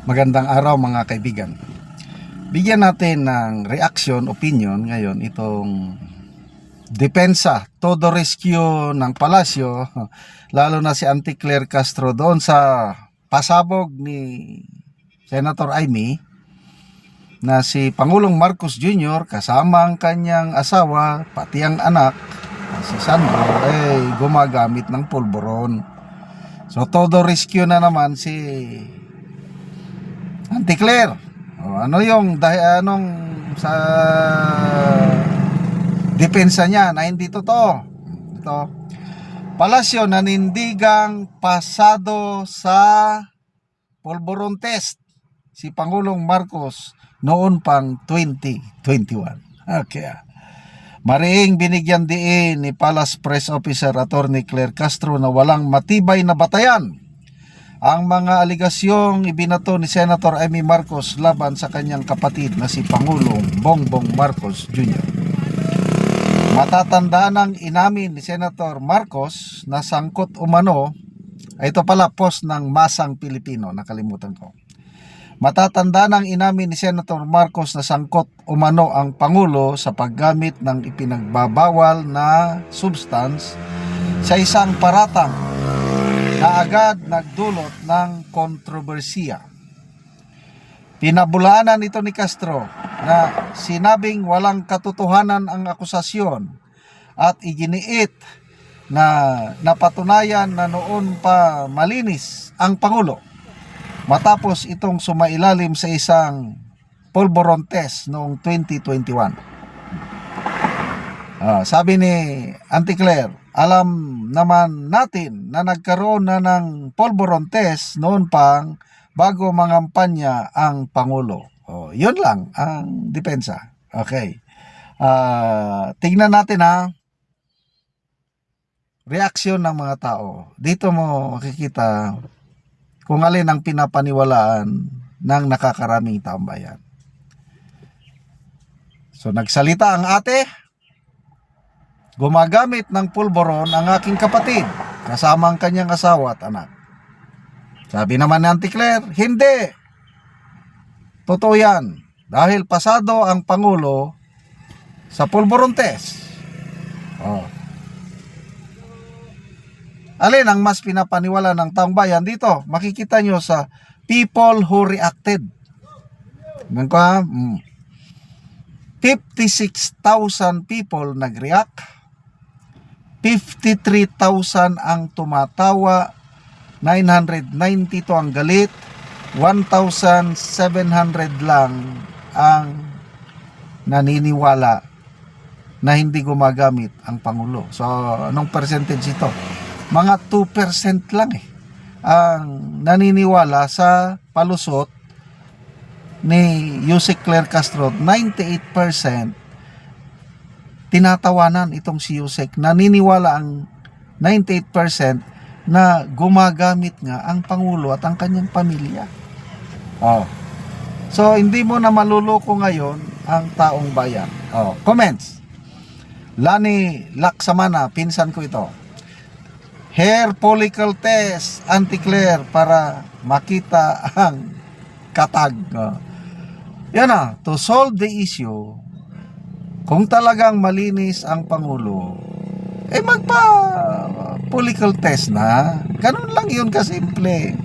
Magandang araw mga kaibigan. Bigyan natin ng reaction, opinion ngayon itong depensa, todo rescue ng palasyo, lalo na si Auntie Claire Castro doon sa pasabog ni Senator Amy na si Pangulong Marcos Jr. kasama ang kanyang asawa, pati ang anak, si Sandro, gumagamit ng pulburon. So todo rescue na naman si Auntie Claire. Ano yung anong sa depensa niya na hindi totoo? Ito. Palasyo nanindigang pasado sa pulburon test si Pangulong Marcos noon pang 2021. Okay. Mariing binigyan diin ni Palace Press Officer Attorney Claire Castro na walang matibay na batayan ang mga aligasyong ibinato ni Senator Amy Marcos laban sa kanyang kapatid na si Pangulong Bongbong Marcos Jr. Matatandaan ang inamin ni Senator Marcos na sangkot umano, ito pala post ng Masang Pilipino, nakalimutan ko. Matatandaan ang inamin ni Senator Marcos na sangkot umano ang Pangulo sa paggamit ng ipinagbabawal na substance sa isang paratang na agad nagdulot ng kontrobersiya. Pinabulaanan ito ni Castro na sinabing walang katotohanan ang akusasyon at iginiit na napatunayan na noon pa malinis ang Pangulo matapos itong sumailalim sa isang pulburon test noong 2021. Sabi ni Auntie Claire, alam naman natin na nagkaroon na ng pulburon test noon pang bago mangampanya ang Pangulo. Yun lang ang depensa. Okay. Tingnan natin reaksyon ng mga tao. Dito mo makikita kung alin ang pinapaniwalaan ng nakakaraming taong bayan. So nagsalita ang ate, gumagamit ng pulburon ang aking kapatid kasama ang kanyang asawa at anak. Sabi naman ni Auntie Claire, hindi. Totoo yan. Dahil pasado ang Pangulo sa pulburon test. Alin ang mas pinapaniwala ng taong bayan dito? Makikita nyo sa people who reacted. 56,000 people nag-react. 53,000 ang tumatawa. 992 ang galit. 1,700 lang ang naniniwala na hindi gumagamit ang Pangulo. So, anong percentage ito? Mga 2% lang ang naniniwala sa palusot ni Yusek Claire Castro. 98% tinatawanan itong si Yusek. Naniniwala ang 98% na gumagamit nga ang Pangulo at ang kanyang pamilya. So, hindi mo na maluloko ngayon ang taong bayan. Comments. Lani Laksamana, pinsan ko ito. Hair follicle test, Auntie Claire, para makita ang katag. Yan to solve the issue, kung talagang malinis ang Pangulo, magpa follicle test na. Ganun lang yun kasimple.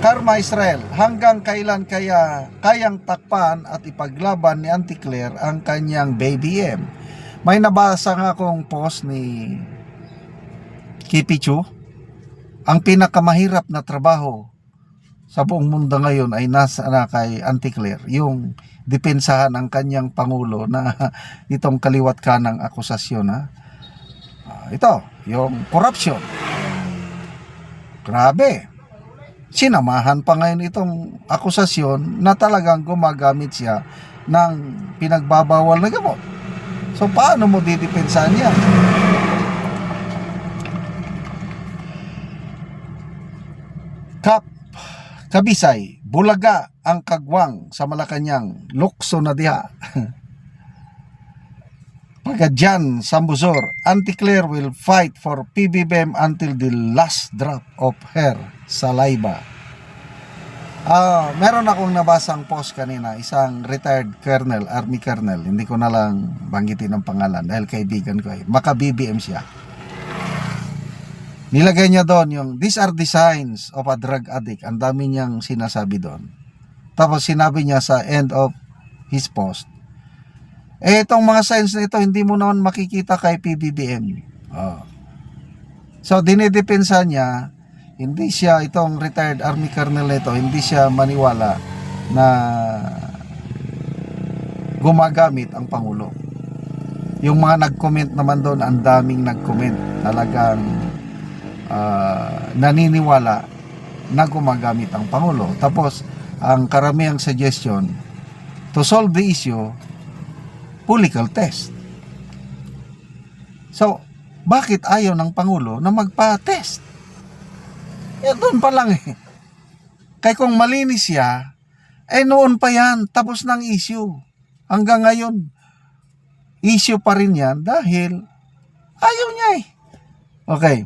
Karma Israel, hanggang kailan kaya kayang takpan at ipaglaban ni Auntie Claire ang kanyang baby M? May nabasa nga akong post ni Kipichu. Ang pinakamahirap na trabaho sa buong mundo ngayon ay nasa kay Auntie Claire, yung depensahan ang kanyang Pangulo na itong kaliwat kanang akusasyon. Ito, yung corruption. Grabe. Sinamahan pa ngayon itong akusasyon na talagang gumagamit siya ng pinagbabawal na gamot. So paano mo didepensahan yan? Kabisay, Bulaga ang kagwang sa Malacanang, lukso na diha. Pagkadyan, Sambusor, Auntie Claire will fight for PBBM until the last drop of her saliva. Meron akong nabasang post kanina, isang retired colonel, army colonel, hindi ko na lang banggitin ang pangalan dahil kaibigan ko maka BBM siya. Nilagay niya doon yung, these are the signs of a drug addict. Ang dami niyang sinasabi doon. Tapos sinabi niya sa end of his post, itong mga signs na ito, hindi mo naman makikita kay PBBM. So, dinidepensa niya, hindi siya, itong retired army colonel nito, hindi siya maniwala na gumagamit ang Pangulo. Yung mga nag-comment naman doon, ang daming nag-comment. Talagang naniniwala na gumagamit ang Pangulo. Tapos, ang karamihang suggestion, to solve the issue, political test. So, bakit ayaw ng Pangulo na magpa-test? Doon pa lang Kaya kung malinis siya, noon pa yan, tapos ng issue. Hanggang ngayon, issue pa rin yan dahil ayaw niya Okay.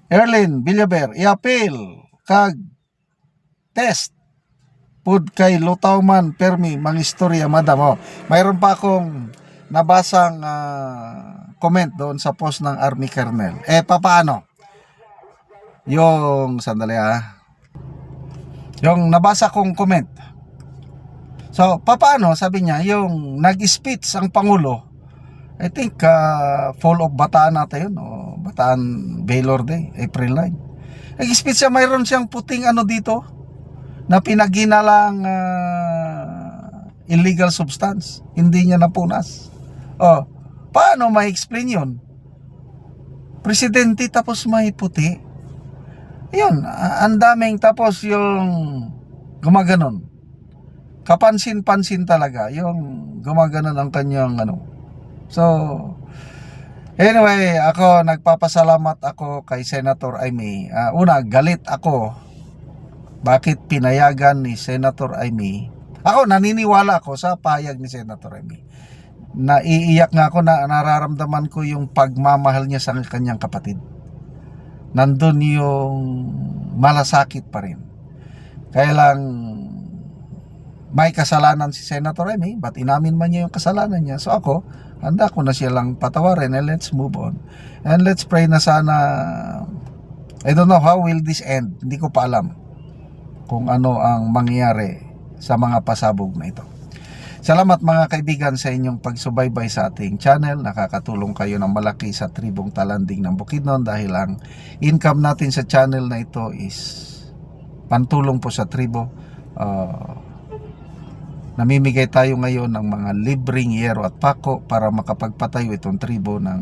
Erlyn Villaber, i-appeal kag test pud kay Lutauman Permi mangistorya madam. Mayroon pa akong nabasang comment doon sa post ng Army Colonel. Paano? Yung sandali yung nabasa kong comment. So, paano? Sabi niya, yung nag-speech ang Pangulo, I think fall of Bataan nata yun, o Bataan Baylor Day, April 9. Nag-speech siya, mayroon siyang puting dito, na pinaginalang illegal substance. Hindi niya napunas. Paano ma-explain yun? Presidente tapos may puti. Yun, ang daming tapos yung gumaganon. Kapansin-pansin talaga yung gumaganon ang kanyang So, anyway, ako nagpapasalamat ako kay Senator Amy. Una, galit ako. Bakit pinayagan ni Senator Amy? Ako, naniniwala ako sa payag ni Senator Amy. Naiiyak nga ako na nararamdaman ko yung pagmamahal niya sa kanyang kapatid. Nandun yung malasakit pa rin. Kaya lang may kasalanan si Senator Amy, but inamin man niya yung kasalanan niya. So ako, handa ko na siya lang patawarin and let's move on. And let's pray na sana, I don't know how will this end. Hindi ko pa alam kung ano ang mangyayari sa mga pasabog na ito. Salamat mga kaibigan sa inyong pagsubaybay sa ating channel. Nakakatulong kayo ng malaki sa tribong Talanding ng Bukidnon dahil ang income natin sa channel na ito is pantulong po sa tribo. Namimigay tayo ngayon ng mga libreng yero at pako para makapagpatayo itong tribo ng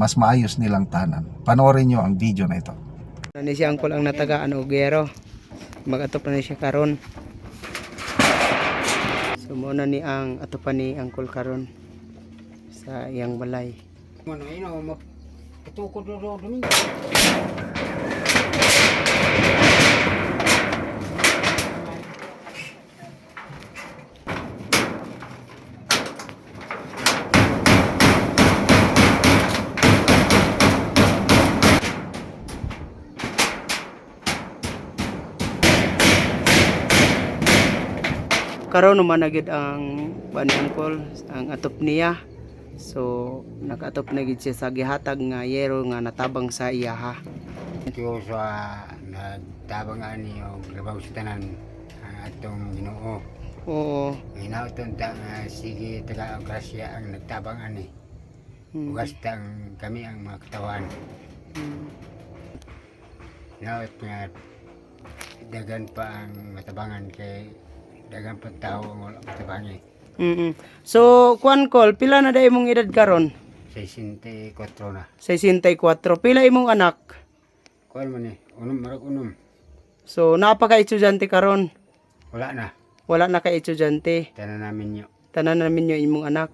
mas maayos nilang tahanan. Panoorin nyo ang video na ito. Nani siya angkol ang natagaan og yero. Mag-atop na siya karon. So muna ni ang atopan ni angkol karon sa iyang balay. Ano ino magtukod do domingo. Karon naman na gid ang bani angkol ang atop niya. So nakatop na gid siya sa gihatag nga yero nga natabang sa iya ha. Tiyo sa nagtabang ani og labaw sa tanan ang atong Ginoo. Oo. Hinauton ta nga sige taga grasya ang nagtabang ani. Ugas tang kami ang mga katawan. Naot nga dagan pa ang matabangan kay dagang pagtao ang wala matabangi. So kuan kol pila na day imong edad karon? 64 na. 64. Pila imong anak? Kuan man marag unom. So napaka estudyante karon? Wala na. Wala na ka estudyante. Tanan namin nyo. Tanan namin yung imong anak.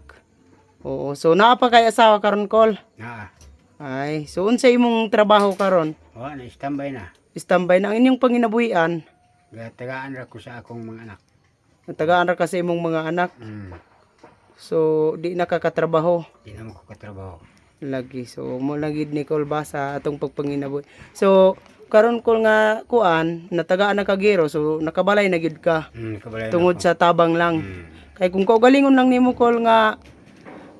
Oo. So naa pa kay asawa karon kol? Naa. Ay, so unsa imong trabaho karon? Wala na, standby na. Standby na ang inyong panginabuhian. Gatagaan ra ko sa akong mga anak. Natagaan ra kasi imong mga anak. So di nakakatrabaho Di na mo ko katrabaho. lagi. So mo lagi ni Col ba sa atong pagpanginabuhi. So karon ko nga kuan natagaan na kagiro so nakabalay na gid ka Kabalay tungod sa tabang lang. Hmm. Kay kung kaugalingon lang nimo Col nga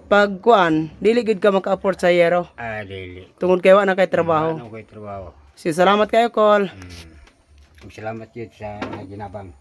pag kuan dili gid ka maka-afford sa yero Dili. tungod kay wa na kay trabaho. Ano ko'y trabaho. So salamat kayo Col. Salamat yun sa naginabang.